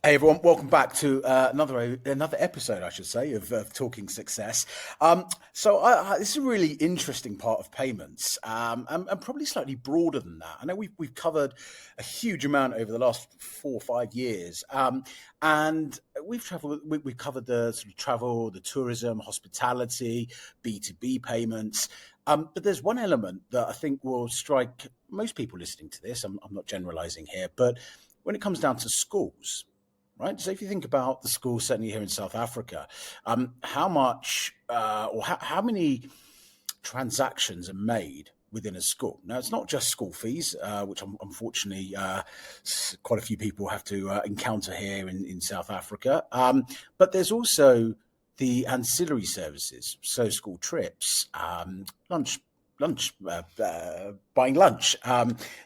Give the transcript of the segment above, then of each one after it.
Hey everyone, welcome back to another episode, I should say, of Talking Success. This is a really interesting part of payments, and probably slightly broader than that. I know we've covered a huge amount over the last 4 or 5 years, and we've covered the sort of travel, the tourism, hospitality, B2B payments. But there's one element that I think will strike most people listening to this. I'm not generalizing here, but when it comes down to schools. Right. So if you think about the schools, certainly here in South Africa, how much or how many transactions are made within a school? Now, it's not just school fees, which unfortunately quite a few people have to encounter here in South Africa. But there's also the ancillary services, so school trips, lunch, buying lunch.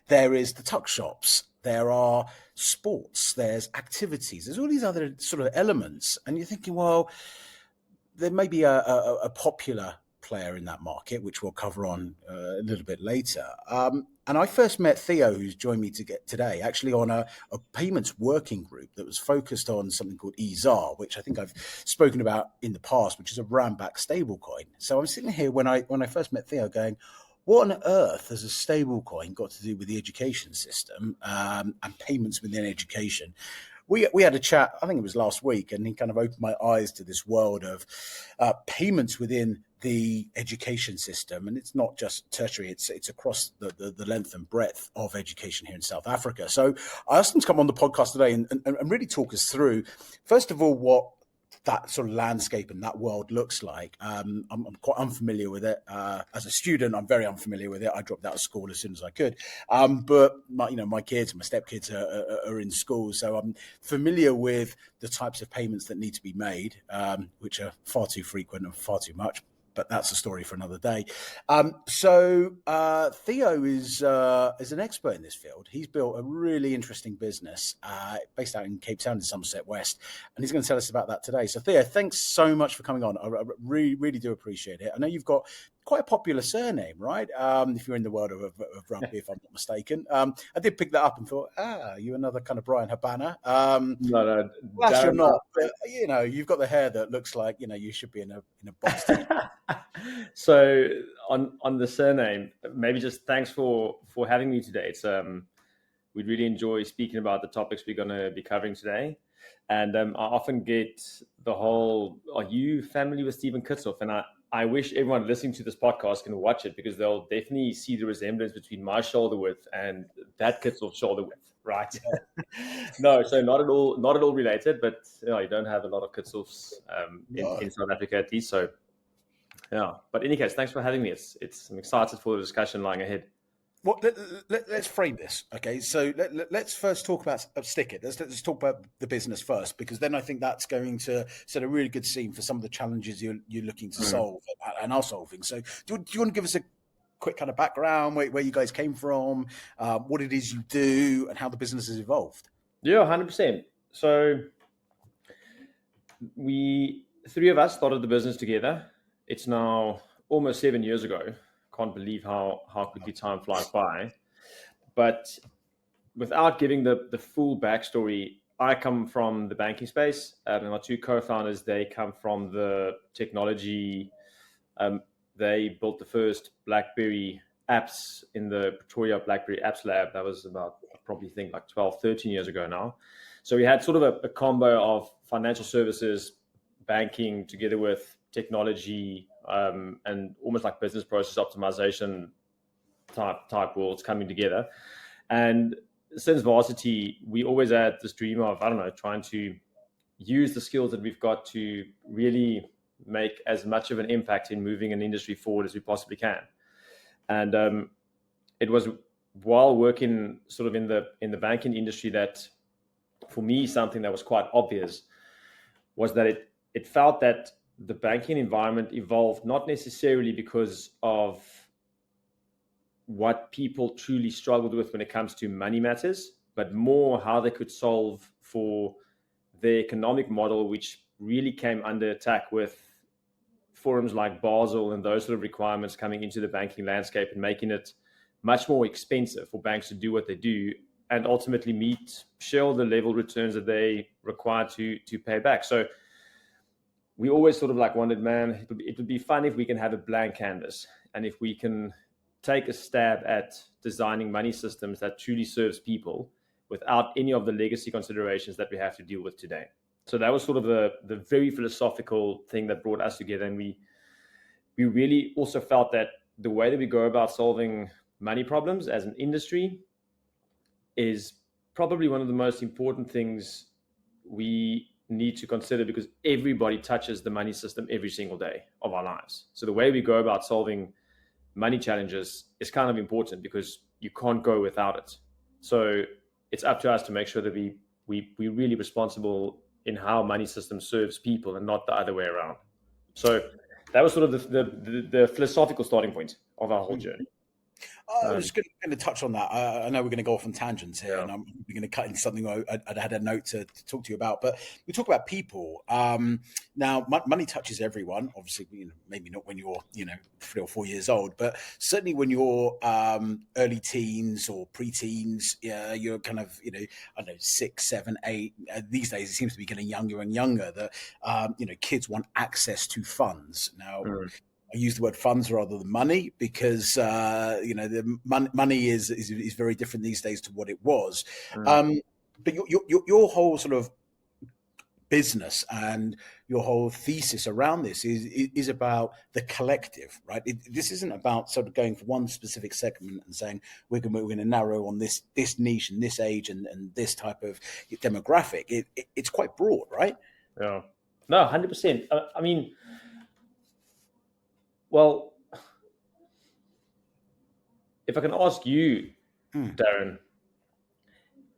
There is the tuck shops. There are sports, there's activities, there's all these other sort of elements. And you're thinking, well, there may be a popular player in that market, which we'll cover on a little bit later. And I first met Theo, who's joined me today, actually on a payments working group that was focused on something called EZAR, which I think I've spoken about in the past, which is a rand-backed stablecoin. So I'm sitting here when I first met Theo going, what on earth has a stablecoin got to do with the education system and payments within education? We had a chat, I think it was last week, and he kind of opened my eyes to this world of payments within the education system. And it's not just tertiary, it's across the length and breadth of education here in South Africa. So I asked him to come on the podcast today and really talk us through, first of all, what that sort of landscape and that world looks like. I'm quite unfamiliar with it. As a student, I'm very unfamiliar with it. I dropped out of school as soon as I could. But my kids, my stepkids are in school, so I'm familiar with the types of payments that need to be made, which are far too frequent and far too much. But that's a story for another day. Theo is an expert in this field. He's built a really interesting business based out in Cape Town in Somerset West, and he's going to tell us about that today. So Theo, thanks so much for coming on. I really, really do appreciate it. I know you've got quite a popular surname, right? If you're in the world of rugby, if I'm not mistaken. I did pick that up and thought, you another kind of Brian Habana. No, Glad you're not. But, you've got the hair that looks like you should be in a box team. So on the surname, maybe just thanks for having me today. It's we'd really enjoy speaking about the topics we're going to be covering today. And I often get the whole, are you familiar with Theo Kitshoff? And I wish everyone listening to this podcast can watch it, because they'll definitely see the resemblance between my shoulder width and that Kitshoff shoulder width, right? No, so not at all related, but you don't have a lot of Kitshoffs in South Africa at least. So yeah, but in any case, thanks for having me. I'm excited for the discussion lying ahead. Well, let's frame this, okay? So let's first talk about Sticcit. Let's talk about the business first, because then I think that's going to set a really good scene for some of the challenges you're looking to solve and are solving. So do you want to give us a quick kind of background, where you guys came from, what it is you do, and how the business has evolved? Yeah, 100%. So three of us started the business together. It's now almost 7 years ago. Can't believe how quickly time flies by. But without giving the full backstory, I come from the banking space, and my two co-founders, they come from the technology. They built the first BlackBerry apps in the Pretoria BlackBerry Apps Lab. That was about, I probably think, like 12, 13 years ago now. So we had sort of a combo of financial services, banking, together with technology, and almost like business process optimization type worlds coming together. And since varsity, we always had this dream of, trying to use the skills that we've got to really make as much of an impact in moving an industry forward as we possibly can. And it was while working sort of in the banking industry that, for me, something that was quite obvious was that it felt that the banking environment evolved not necessarily because of what people truly struggled with when it comes to money matters, but more how they could solve for the economic model, which really came under attack with forums like Basel and those sort of requirements coming into the banking landscape and making it much more expensive for banks to do what they do, and ultimately meet shareholder level returns that they require to pay back. So we always sort of like wondered, man, it would be fun if we can have a blank canvas, and if we can take a stab at designing money systems that truly serves people without any of the legacy considerations that we have to deal with today. So that was sort of the very philosophical thing that brought us together. And we really also felt that the way that we go about solving money problems as an industry is probably one of the most important things we need to consider, because everybody touches the money system every single day of our lives. So the way we go about solving money challenges is kind of important, because you can't go without it. So it's up to us to make sure that we're really responsible in how money system serves people and not the other way around. So that was sort of the philosophical starting point of our whole journey. I was going to touch on that. I know we're going to go off on tangents here, Yeah. and I'm going to cut into something I had a note to talk to you about. But we talk about people. Now, money touches everyone. Obviously, maybe not when you're 3 or 4 years old, but certainly when you're early teens or pre-teens, you're kind of I don't know, 6, 7, 8. These days, it seems to be getting younger and younger. That kids want access to funds now. I use the word funds rather than money, because the money is very different these days to what it was. But your whole sort of business and your whole thesis around this is about the collective, right? This isn't about sort of going for one specific segment and saying we're going to narrow on this niche and this age and this type of demographic. It's quite broad, right? Yeah. No, 100%. I mean, well, if I can ask you, Darren,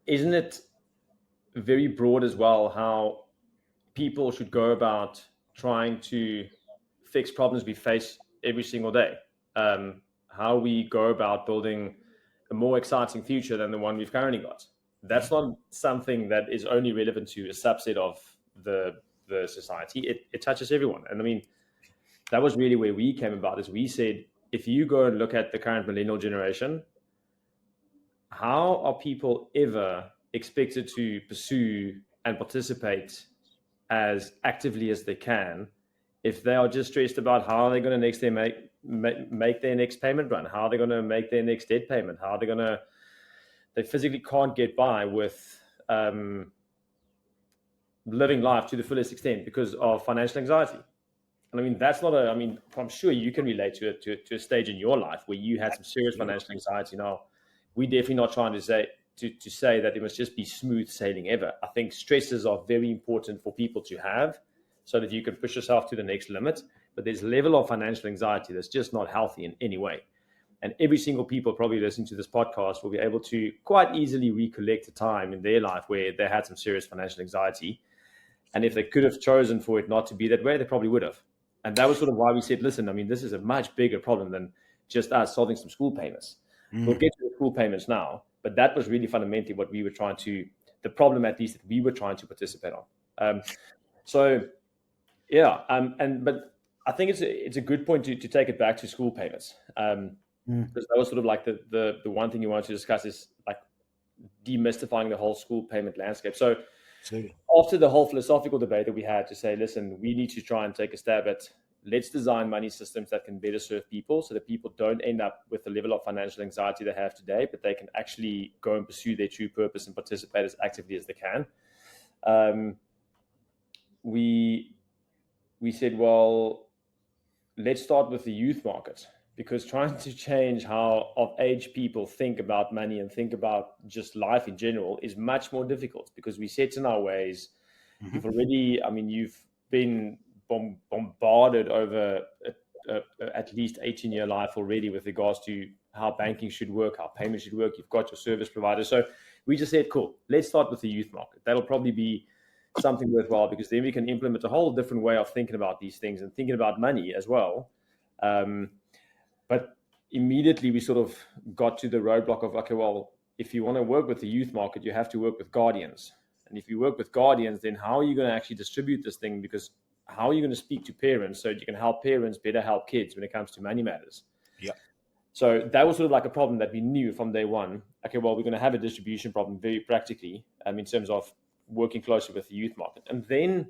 isn't it very broad as well how people should go about trying to fix problems we face every single day? How we go about building a more exciting future than the one we've currently got. That's not something that is only relevant to a subset of the society. It touches everyone. And I mean, that was really where we came about, is we said, if you go and look at the current millennial generation, how are people ever expected to pursue and participate as actively as they can if they are just stressed about how they're going to make their next payment run, how they're going to make their next debt payment, how they physically can't get by with living life to the fullest extent because of financial anxiety. And I mean, that's not I'm sure you can relate to it to a stage in your life where you had some serious financial anxiety. Now, we're definitely not trying to say that it must just be smooth sailing ever. I think stresses are very important for people to have so that you can push yourself to the next limit. But there's a level of financial anxiety that's just not healthy in any way. And every single people probably listening to this podcast will be able to quite easily recollect a time in their life where they had some serious financial anxiety. And if they could have chosen for it not to be that way, they probably would have. And that was sort of why we said, listen, I mean, this is a much bigger problem than just us solving some school payments. We'll get to the school payments now, but that was really fundamentally what we were the problem at least that we were trying to participate on. But I think it's a good point to take it back to school payments. Because that was sort of like the one thing you wanted to discuss is like demystifying the whole school payment landscape. So after the whole philosophical debate that we had to say, listen, we need to try and take a stab at, let's design money systems that can better serve people so that people don't end up with the level of financial anxiety they have today, but they can actually go and pursue their true purpose and participate as actively as they can. We said, well, let's start with the youth market, because trying to change how of age people think about money and think about just life in general is much more difficult, because we set in our ways. You've been bombarded over at least 18-year life already with regards to how banking should work, how payments should work. You've got your service provider. So we just said, cool, let's start with the youth market. That'll probably be something worthwhile, because then we can implement a whole different way of thinking about these things and thinking about money as well. But immediately we sort of got to the roadblock of, okay, well, if you want to work with the youth market, you have to work with guardians. And if you work with guardians, then how are you going to actually distribute this thing? Because how are you going to speak to parents so that you can help parents better help kids when it comes to money matters? Yeah. So that was sort of like a problem that we knew from day one. okay, well, we're going to have a distribution problem very practically in terms of working closely with the youth market. And then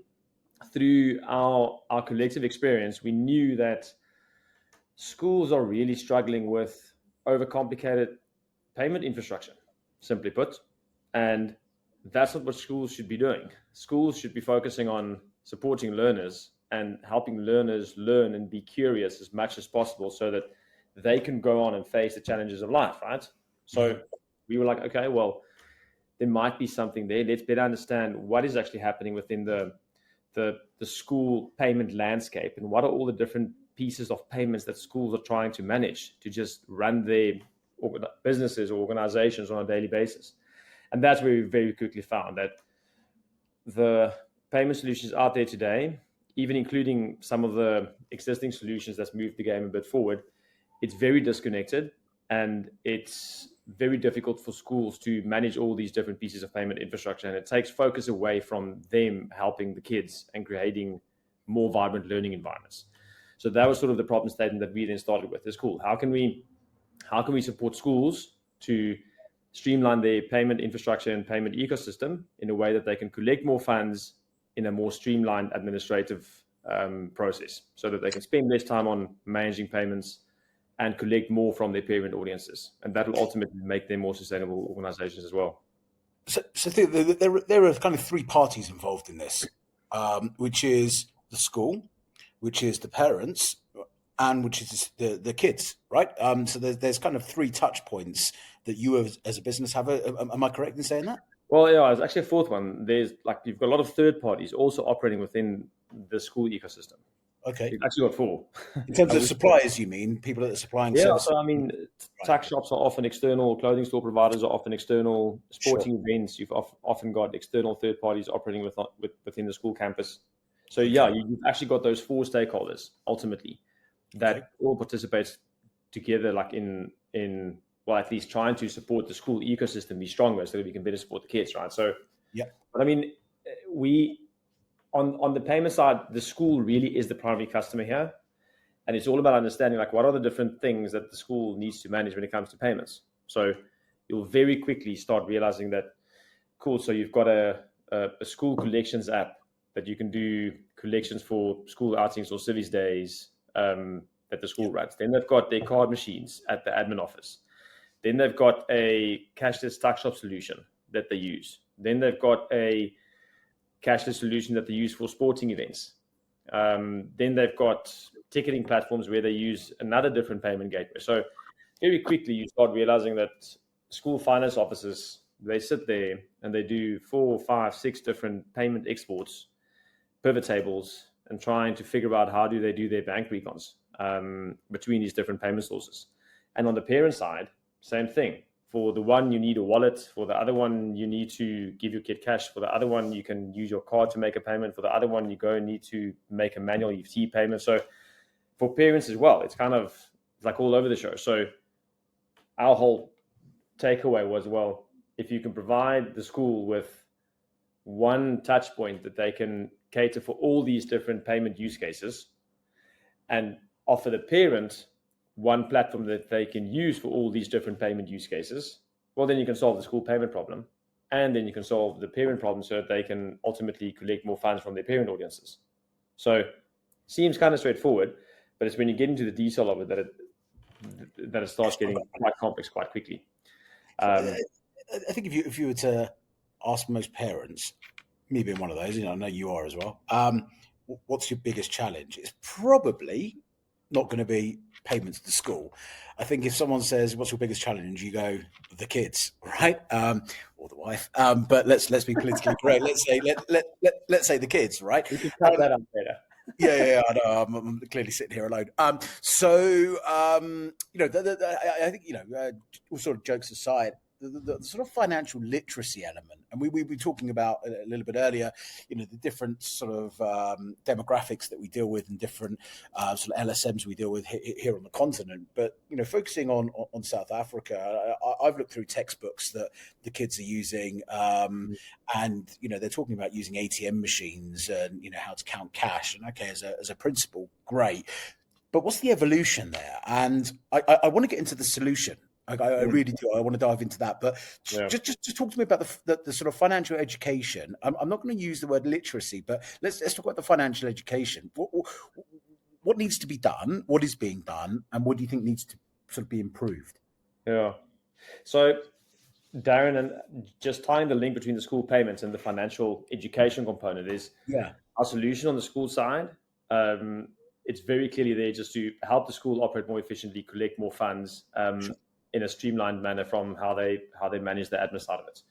through our collective experience, we knew that schools are really struggling with overcomplicated payment infrastructure, simply put. And that's not what schools should be doing. Schools should be focusing on supporting learners and helping learners learn and be curious as much as possible so that they can go on and face the challenges of life, right? So we were like, okay, well, there might be something there. Let's better understand what is actually happening within the school payment landscape and what are all the different pieces of payments that schools are trying to manage to just run their businesses or organizations on a daily basis. And that's where we very quickly found that the payment solutions out there today, even including some of the existing solutions that's moved the game a bit forward, it's very disconnected and it's very difficult for schools to manage all these different pieces of payment infrastructure, and it takes focus away from them helping the kids and creating more vibrant learning environments. So that was sort of the problem statement that we then started with. Is cool. How can we support schools to streamline their payment infrastructure and payment ecosystem in a way that they can collect more funds in a more streamlined administrative process, so that they can spend less time on managing payments and collect more from their parent audiences, and that will ultimately make them more sustainable organizations as well. So there are kind of three parties involved in this, which is the school, which is the parents, and which is the kids, right? So there's kind of three touch points that you as a business have. Am I correct in saying that? Well, yeah, it's actually a fourth one. There's you've got a lot of third parties also operating within the school ecosystem. Okay. You've actually got four. In terms of suppliers, you mean people that are supplying services? So I mean, tax shops are often external, clothing store providers are often external, sporting events, you've often got external third parties operating within the school campus. So yeah, you've actually got those four stakeholders ultimately that all participate together, like in well, at least trying to support the school ecosystem be stronger so that we can better support the kids, right? So yeah, but I mean, we on the payment side, the school really is the primary customer here. And it's all about understanding what are the different things that the school needs to manage when it comes to payments. So you'll very quickly start realizing that, cool, so you've got a school collections app that you can do collections for school outings or service days that the school runs. Then they've got their card machines at the admin office. Then they've got a cashless tuck shop solution that they use. Then they've got a cashless solution that they use for sporting events. Then they've got ticketing platforms where they use another different payment gateway. So very quickly you start realizing that school finance officers, they sit there and they do 4, 5, 6 different payment exports, pivot tables, and trying to figure out how do they do their bank recons between these different payment sources. And on the parent side, same thing. For the one, you need a wallet. For the other one, you need to give your kid cash. For the other one, you can use your card to make a payment. For the other one, you go and need to make a manual EFT payment. So for parents as well, it's kind of like all over the show. So our whole takeaway was, well, if you can provide the school with one touch point that they can cater for all these different payment use cases and offer the parent one platform that they can use for all these different payment use cases, well, then you can solve the school payment problem. And then you can solve the parent problem so that they can ultimately collect more funds from their parent audiences. So seems kind of straightforward, but it's when you get into the detail of it that it starts getting quite complex quite quickly. I think if you were to ask most parents, me being one of those, I know you are as well, what's your biggest challenge? It's probably not going to be payments to the school. I think if someone says, what's your biggest challenge? You go, the kids, right? Or the wife. But let's be politically correct. Let's say the kids, right? We can cut that up better. Yeah, I know. I'm clearly sitting here alone. I think, all sort of jokes aside, the sort of financial literacy element, and we were talking about a little bit earlier, the different sort of demographics that we deal with and different sort of LSMs we deal with here on the continent. But, focusing on South Africa, I've looked through textbooks that the kids are using and, they're talking about using ATM machines and, how to count cash. And okay, as a principle, great. But what's the evolution there? And I want to get into the solution. I really do. I want to dive into that, but Yeah. just talk to me about the sort of financial education. I'm not going to use the word literacy, but let's talk about the financial education. What needs to be done? What is being done, and what do you think needs to sort of be improved? Yeah. So, Darren, and just tying the link between the school payments and the financial education component is Yeah, our solution on the school side. Um, it's very clearly there just to help the school operate more efficiently, collect more funds sure. in a streamlined manner from how they manage the admin side of it.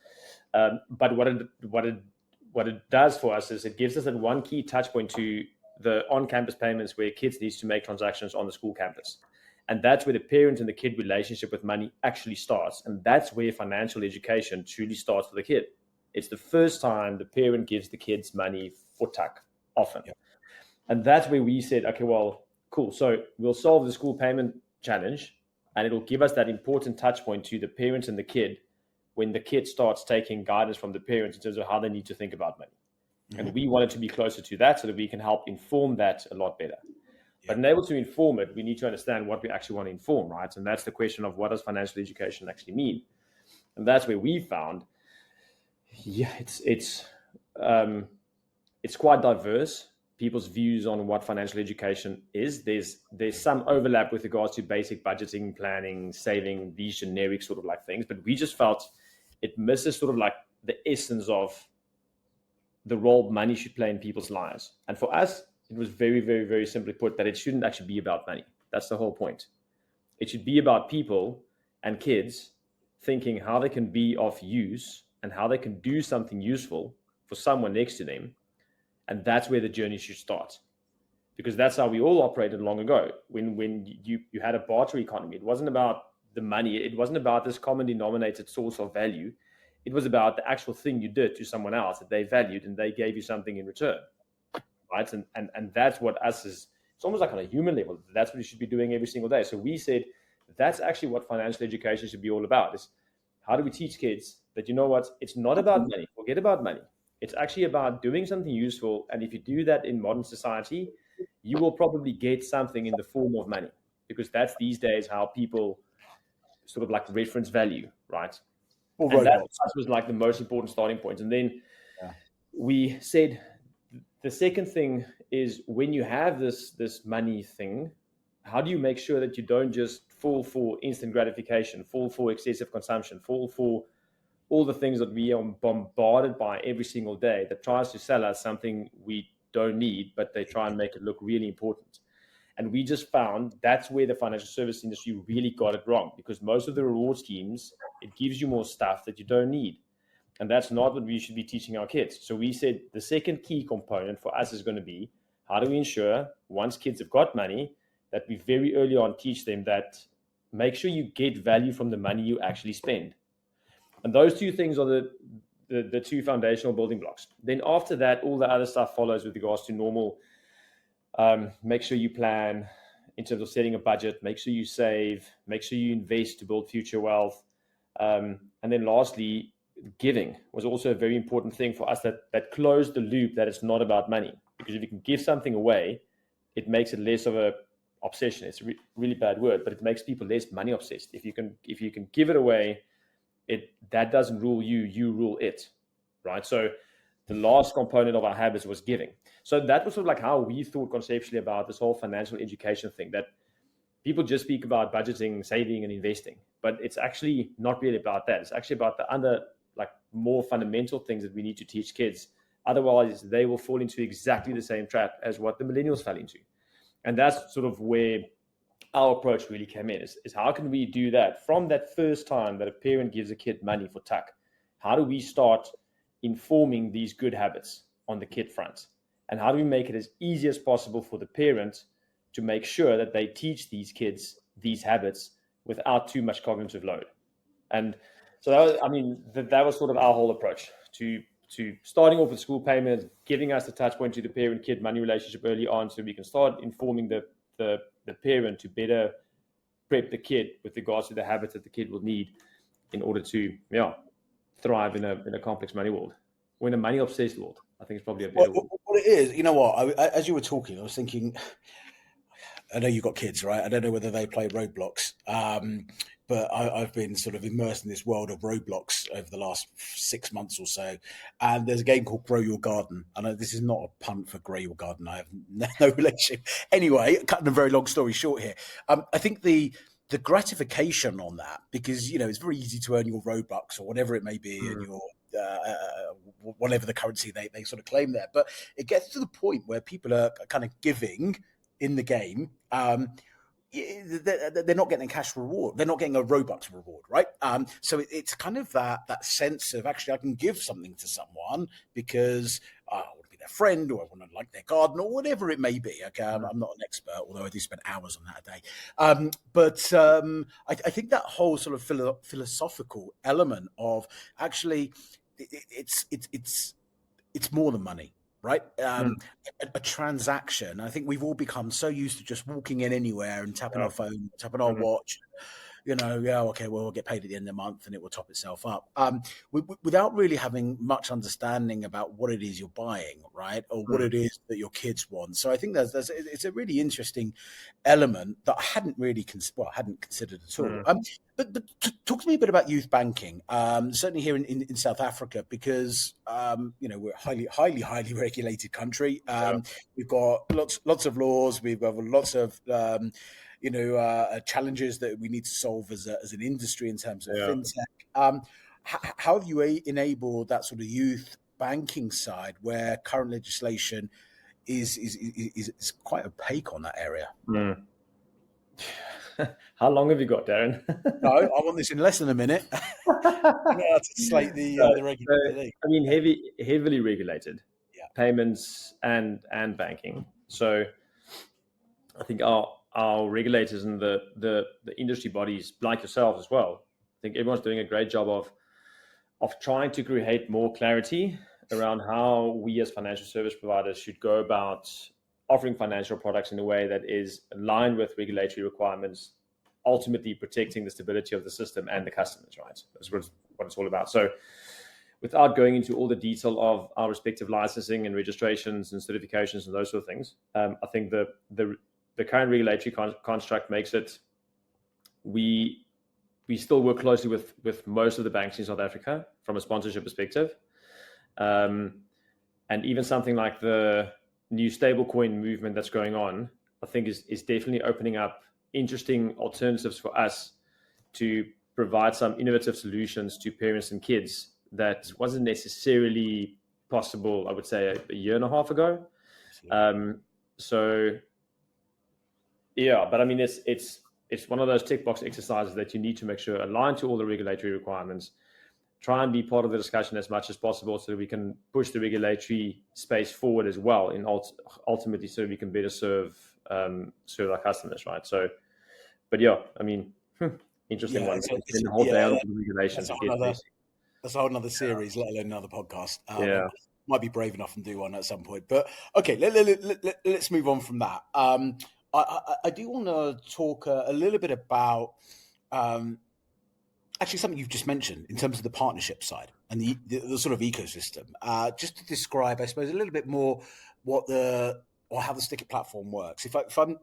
But what it does for us is it gives us that one key touch point to the on-campus payments where kids needs to make transactions on the school campus. And that's where the parent and the kid relationship with money actually starts. And that's where financial education truly starts for the kid. It's the first time the parent gives the kids money for tuck, often. Yeah. And that's where we said, okay, well, cool. So we'll solve the school payment challenge, and it'll give us that important touch point to the parents and the kid when the kid starts taking guidance from the parents in terms of how they need to think about money. Mm-hmm. And we wanted to be closer to that so that we can help inform that a lot better. But in able to inform it, we need to understand what we actually want to inform, right? And that's the question of what does financial education actually mean? And that's where we found, it's quite diverse. People's views on what financial education is. There's some overlap with regards to basic budgeting, planning, saving, these generic sort of like things. But we just felt it misses sort of like the essence of the role money should play in people's lives. And for us, it was very, very, very simply put that it shouldn't actually be about money. That's the whole point. It should be about people and kids thinking how they can be of use and how they can do something useful for someone next to them. And that's where the journey should start. Because that's how we all operated long ago. When you had a barter economy, it wasn't about the money. It wasn't about this common denominated source of value. It was about the actual thing you did to someone else that they valued and they gave you something in return. Right. And that's what us is. It's almost like on a human level. That's what you should be doing every single day. So we said that's actually what financial education should be all about. Is how do we teach kids that, you know what, it's not about money. Forget about money. It's actually about doing something useful. And if you do that in modern society, you will probably get something in the form of money, because that's these days how people sort of like reference value, right? Or And that robots. was like the most important starting point. And then Yeah. we said the second thing is, when you have this money thing, how do you make sure that you don't just fall for instant gratification, fall for excessive consumption, fall for all the things that we are bombarded by every single day that tries to sell us something we don't need, but they try and make it look really important. And we just found that's where the financial service industry really got it wrong, because most of the reward schemes, it gives you more stuff that you don't need. And that's not what we should be teaching our kids. So we said the second key component for us is going to be, how do we ensure once kids have got money, that we very early on teach them that make sure you get value from the money you actually spend. And those two things are the two foundational building blocks. Then after that, all the other stuff follows with regards to normal. Make sure you plan in terms of setting a budget, make sure you save, make sure you invest to build future wealth. And then lastly, giving was also a very important thing for us, that closed the loop, that it's not about money. Because if you can give something away, it makes it less of a obsession. It's a really bad word, but it makes people less money obsessed. If you can give it away, that doesn't rule you, you rule it, right? So the last component of our habits was giving. So that was sort of like how we thought conceptually about this whole financial education thing, that people just speak about budgeting, saving, and investing, but it's actually not really about that. It's actually about the other, like, more fundamental things that we need to teach kids. Otherwise, they will fall into exactly the same trap as what the millennials fell into. And that's sort of where our approach really came in, is how can we do that from that first time that a parent gives a kid money for tuck? How do we start informing these good habits on the kid front? And how do we make it as easy as possible for the parent to make sure that they teach these kids these habits without too much cognitive load? And so that was sort of our whole approach to starting off with school payments, giving us the touch point to the parent-kid money relationship early on, so we can start informing the parent to better prep the kid with regards to the habits that the kid will need in order to thrive in a complex money world, or in a money obsessed world. I think it's probably a better word. What it is, you know what? As you were talking, I was thinking, I know you've got kids, right? I don't know whether they play Roblox, but I've been sort of immersed in this world of Roblox over the last 6 months or so. And there's a game called Grow Your Garden. I know this is not a punt for Grow Your Garden. I have no relationship. Anyway, cutting a very long story short here, I think the gratification on that, because it's very easy to earn your Robux or whatever it may be, and your whatever the currency they sort of claim there, but it gets to the point where people are kind of giving in the game. They're not getting a cash reward. They're not getting a Robux reward, right? So it's kind of that sense of, actually, I can give something to someone because I want to be their friend, or I want to like their garden, or whatever it may be. Okay, I'm not an expert, although I do spend hours on that a day. But I think that whole sort of philosophical element of, actually, it's more than money. Right, a transaction. I think we've all become so used to just walking in anywhere and tapping our phone, tapping our watch. Okay, well, we'll get paid at the end of the month and it will top itself up. Without really having much understanding about what it is you're buying, right, or what it is that your kids want. So I think it's a really interesting element that I hadn't really considered at all. But talk to me a bit about youth banking. Certainly here in South Africa, because we're a highly regulated country. We've got lots of laws. We've got lots of challenges that we need to solve as an industry in terms of fintech. How have you enabled that sort of youth banking side, where current legislation is quite opaque on that area? How long have you got, Darren? No, I want this in less than a minute. To slate the regulator. I mean, heavily regulated payments and banking. So I think our regulators and the industry bodies, like yourselves as well, I think everyone's doing a great job of trying to create more clarity around how we as financial service providers should go about offering financial products in a way that is aligned with regulatory requirements, ultimately protecting the stability of the system and the customers, right? That's what it's all about. So without going into all the detail of our respective licensing and registrations and certifications and those sort of things, I think the current regulatory construct makes it, we still work closely with most of the banks in South Africa from a sponsorship perspective. And even something like the new stablecoin movement that's going on, I think is definitely opening up interesting alternatives for us to provide some innovative solutions to parents and kids that wasn't necessarily possible, I would say, a year and a half ago. But I mean, it's one of those tick box exercises that you need to make sure align to all the regulatory requirements. Try and be part of the discussion as much as possible, so that we can push the regulatory space forward as well, and ultimately, so we can better serve our customers, right? So, but I mean, interesting one. It's the whole day on the regulations. That's a whole another series, let alone another podcast. Might be brave enough and do one at some point. But okay, let's move on from that. I do want to talk a little bit about actually something you've just mentioned in terms of the partnership side and the sort of ecosystem. Just to describe, I suppose, a little bit more how the Sticcit platform works.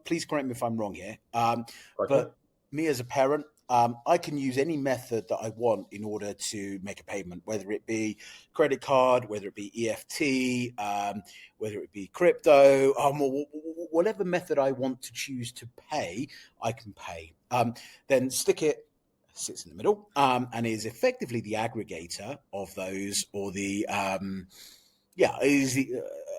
Please correct me if I'm wrong here. But me as a parent, I can use any method that I want in order to make a payment, whether it be credit card, whether it be EFT, whether it be crypto, or whatever method I want to choose to pay, I can pay. Then Sticcit sits in the middle and is effectively the aggregator of those, or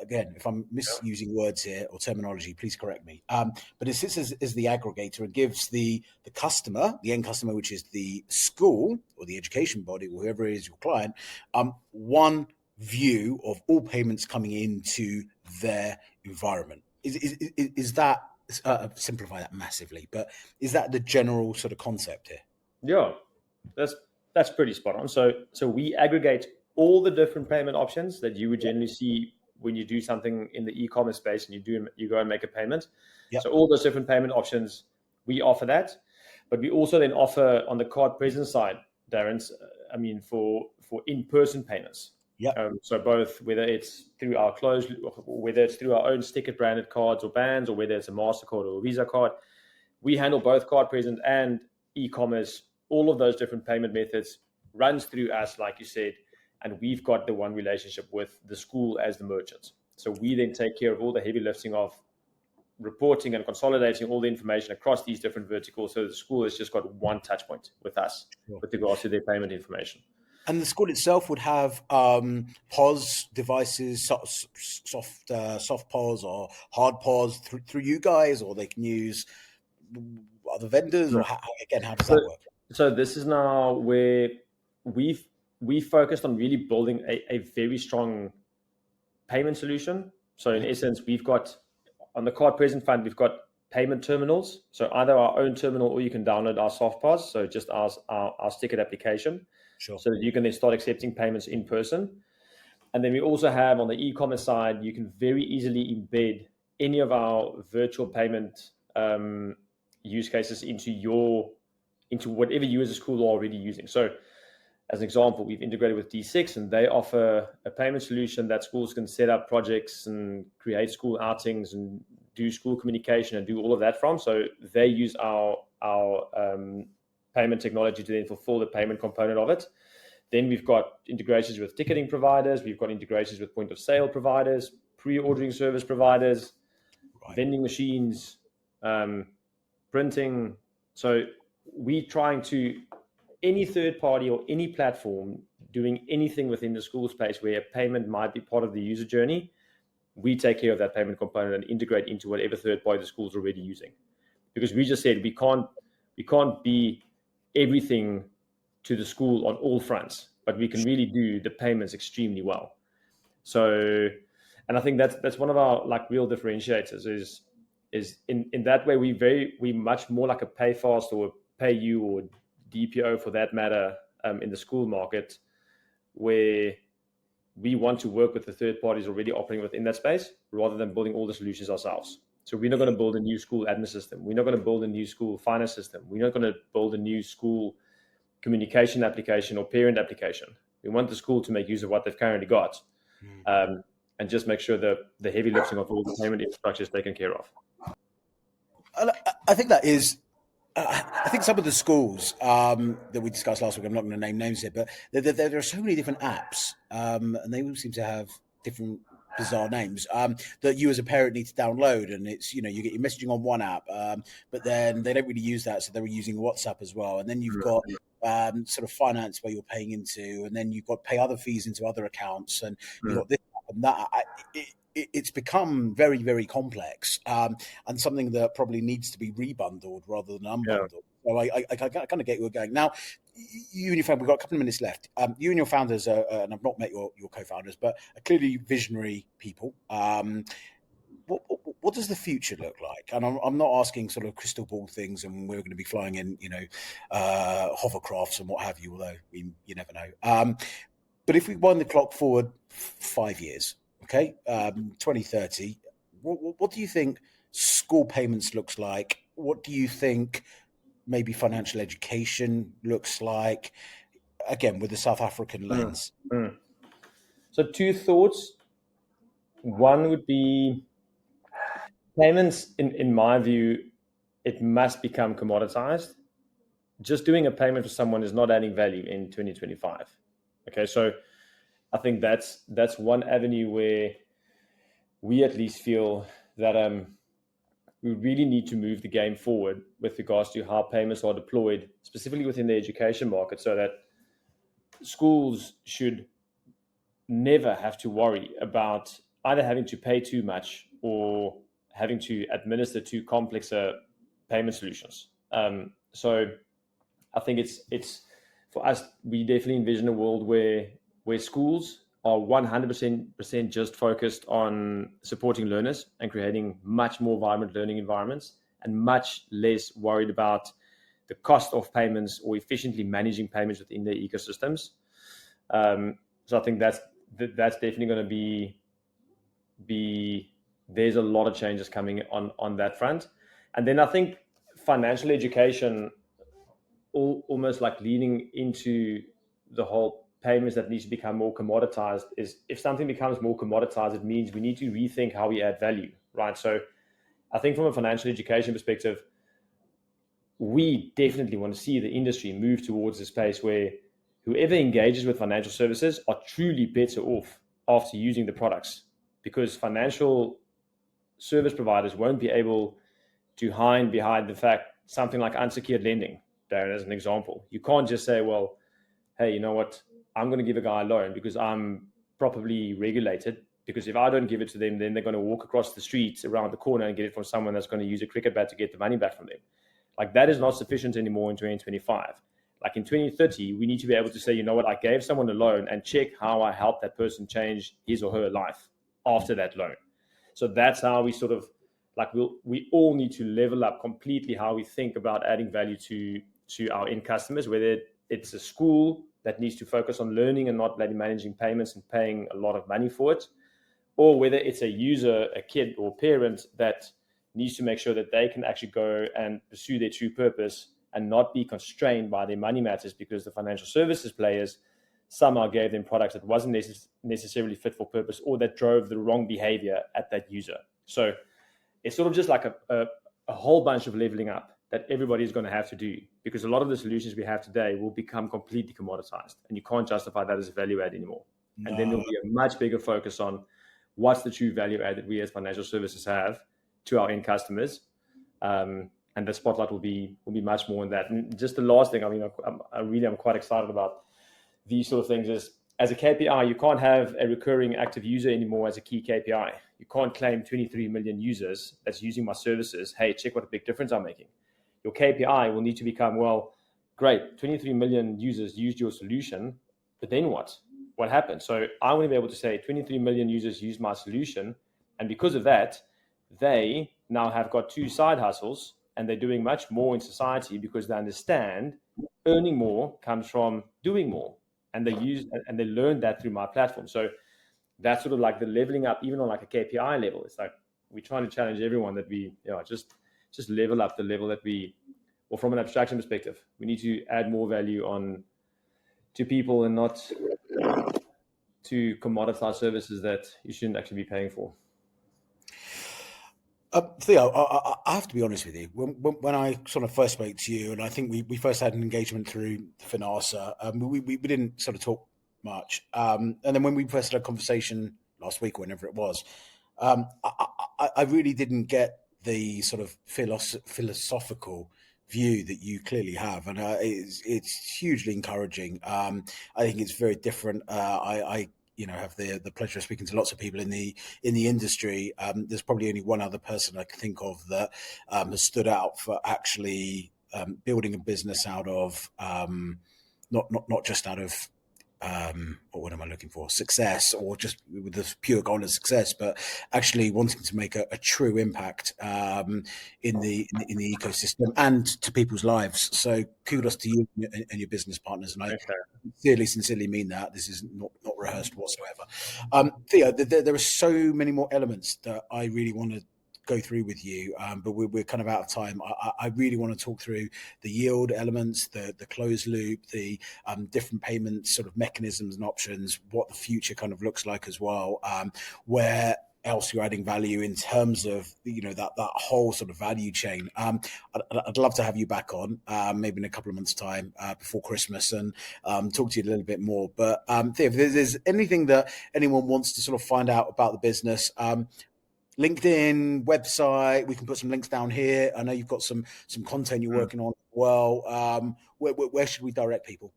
again, if I'm misusing words here or terminology, please correct me. But it sits as the aggregator and gives the customer, the end customer, which is the school or the education body or whoever is your client, one view of all payments coming into their environment. Is that, simplify that massively, but is that the general sort of concept here? Yeah, that's pretty spot on. So we aggregate all the different payment options that you would generally see when you do something in the e-commerce space and you go and make a payment. So all those different payment options, we offer that. But we also then offer on the card present side, Darren, I mean, for in-person payments. Yeah. So both, whether it's through our whether it's through our own Sticcit branded cards or bands, or whether it's a MasterCard or a Visa card, we handle both card present and e-commerce. All of those different payment methods runs through us, like you said, and we've got the one relationship with the school as the merchant. So we then take care of all the heavy lifting of reporting and consolidating all the information across these different verticals. So the school has just got one touch point with us with regards to their payment information. And the school itself would have POS devices, soft POS or hard POS through you guys, or they can use other vendors, or how does that work? So this is now where we focused on really building a very strong payment solution. So in essence, we've got, on the card present fund, we've got payment terminals. So either our own terminal, or you can download our soft POS, so just our Sticcit application. Sure. So that you can then start accepting payments in person. And then we also have, on the e-commerce side, you can very easily embed any of our virtual payment use cases into whatever you as a school are already using. So as an example, we've integrated with D6, and they offer a payment solution that schools can set up projects and create school outings and do school communication and do all of that from. So they use our payment technology to then fulfill the payment component of it. Then we've got integrations with ticketing providers. We've got integrations with point of sale providers, pre-ordering service providers, vending machines, printing. So we trying to, any third party or any platform doing anything within the school space where a payment might be part of the user journey, we take care of that payment component and integrate into whatever third party the school's already using. Because we just said we can't be everything to the school on all fronts, but we can really do the payments extremely well. So, and I think that's one of our like real differentiators is in that way we much more like a pay fast or a pay you or DPO for that matter in the school market, where we want to work with the third parties already operating within that space rather than building all the solutions ourselves. So we're not going to build a new school admin system. We're not going to build a new school finance system. We're not going to build a new school communication application or parent application. We want the school to make use of what they've currently got, and just make sure the heavy lifting of all the payment infrastructure is taken care of. I think that is. I think some of the schools that we discussed last week, I'm not going to name names here, but there are so many different apps, and they all seem to have different bizarre names that you as a parent need to download. And it's, you get your messaging on one app, but then they don't really use that, so they were using WhatsApp as well. And then you've got sort of finance where you're paying into, and then you've got pay other fees into other accounts, and you've got this and that. It's become very, very complex, and something that probably needs to be rebundled rather than unbundled. So I kind of get where you're going. Now, you and your family, we've got a couple of minutes left. You and your founders, and I've not met your co-founders, but are clearly visionary people. What does the future look like? And I'm not asking sort of crystal ball things, and we're going to be flying in, hovercrafts and what have you, although you never know. But if we wind the clock forward 5 years, okay, 2030, what do you think school payments looks like? What do you think maybe financial education looks like? Again, with the South African lens. So 2 thoughts. One would be payments, in my view, it must become commoditized. Just doing a payment for someone is not adding value in 2025. Okay, so I think that's one avenue where we at least feel that we really need to move the game forward with regards to how payments are deployed, specifically within the education market, so that schools should never have to worry about either having to pay too much or having to administer too complex payment solutions. So I think it's for us, we definitely envision a world where schools are 100% just focused on supporting learners and creating much more vibrant learning environments, and much less worried about the cost of payments or efficiently managing payments within their ecosystems. So I think that's definitely going to be there's a lot of changes coming on that front. And then I think financial education, almost like leaning into the whole payments that needs to become more commoditized is if something becomes more commoditized, it means we need to rethink how we add value, right? So I think from a financial education perspective, we definitely want to see the industry move towards a space where whoever engages with financial services are truly better off after using the products, because financial service providers won't be able to hide behind the fact something like unsecured lending, Darren, as an example. You can't just say, well, hey, you know what? I'm going to give a guy a loan because I'm properly regulated. Because if I don't give it to them, then they're going to walk across the street around the corner and get it from someone that's going to use a cricket bat to get the money back from them. Like, that is not sufficient anymore in 2025. Like, in 2030, we need to be able to say, you know what, I gave someone a loan and check how I helped that person change his or her life after that loan. So that's how we sort of, like, we all need to level up completely how we think about adding value to our end customers, whether it's a school that needs to focus on learning and not managing payments and paying a lot of money for it, or whether it's a user, a kid or parent that needs to make sure that they can actually go and pursue their true purpose and not be constrained by their money matters because the financial services players somehow gave them products that wasn't necessarily fit for purpose or that drove the wrong behavior at that user. So it's sort of just like a whole bunch of leveling up that everybody is going to have to do, because a lot of the solutions we have today will become completely commoditized, and you can't justify that as a value add anymore. No. And then there'll be a much bigger focus on what's the true value add that we as financial services have to our end customers. And the spotlight will be much more on that. And just the last thing, I mean, I'm quite excited about these sort of things is, as a KPI, you can't have a recurring active user anymore as a key KPI. You can't claim 23 million users that's using my services. Hey, check what a big difference I'm making. Your KPI will need to become, well, great, 23 million users used your solution, but then what? What happened? So I want to be able to say 23 million users used my solution, and because of that, they now have got 2 side hustles, and they're doing much more in society because they understand earning more comes from doing more, and they learn that through my platform. So that's sort of like the leveling up, even on like a KPI level. It's like we're trying to challenge everyone that we, just level up the level that or from an abstraction perspective, we need to add more value to people and not to commoditize services that you shouldn't actually be paying for. Theo, I have to be honest with you. When I sort of first spoke to you, and I think we first had an engagement through Finasa, we didn't sort of talk much. And then when we first had a conversation last week, or whenever it was, I really didn't get the sort of philosophical view that you clearly have, and it's hugely encouraging. I think it's very different. I have the pleasure of speaking to lots of people in the industry. There's probably only one other person I can think of that has stood out for actually building a business out of not just out of what am I looking for? Success, or just with the pure goal of success, but actually wanting to make a true impact in the ecosystem and to people's lives. So kudos to you and your business partners, and I sincerely mean that. This is not rehearsed whatsoever. Theo, there are so many more elements that I really want to go through with you, but we're kind of out of time. I really want to talk through the yield elements, the closed loop, the different payment sort of mechanisms and options, what the future kind of looks like as well, where else you're adding value in terms of that whole sort of value chain. I'd love to have you back on maybe in a couple of months' time before Christmas and talk to you a little bit more. But Theo, if there's anything that anyone wants to sort of find out about the business, LinkedIn, website, we can put some links down here. I know you've got some content you're working on as well. Where should we direct people?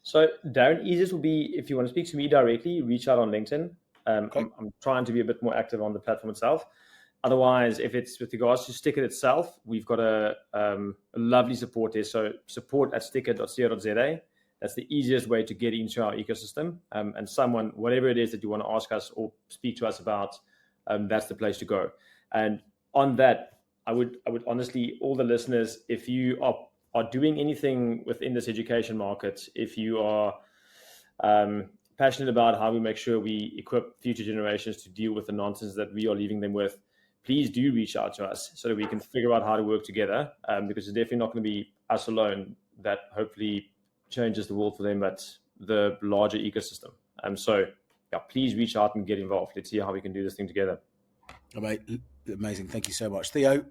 So Darren, easiest will be if you want to speak to me directly, reach out on LinkedIn. Okay. I'm trying to be a bit more active on the platform itself. Otherwise, if it's with regards to Sticcit itself, we've got a lovely support there. So support@sticcit.co.za. That's the easiest way to get into our ecosystem. And someone, whatever it is that you want to ask us or speak to us about, that's the place to go. And on that, I would honestly, all the listeners, if you are doing anything within this education market, if you are passionate about how we make sure we equip future generations to deal with the nonsense that we are leaving them with, please do reach out to us so that we can figure out how to work together, because it's definitely not going to be us alone that hopefully changes the world for them, but the larger ecosystem. So yeah, please reach out and get involved. Let's see how we can do this thing together. Amazing. Thank you so much, Theo.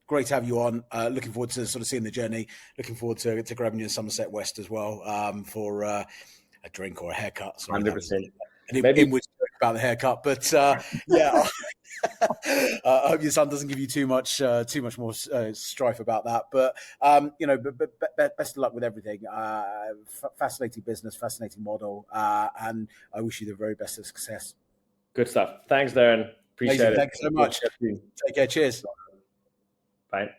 Great to have you on. Looking forward to sort of seeing the journey. Looking forward to grabbing you in Somerset West as well for a drink or a haircut. Sorry, 100%. An inward joke about the haircut, but yeah, I hope your son doesn't give you too much more strife about that. But best of luck with everything. Fascinating business, fascinating model, and I wish you the very best of success. Good stuff. Thanks, Darren. Appreciate it. Thanks so much. Take care. Cheers. Bye.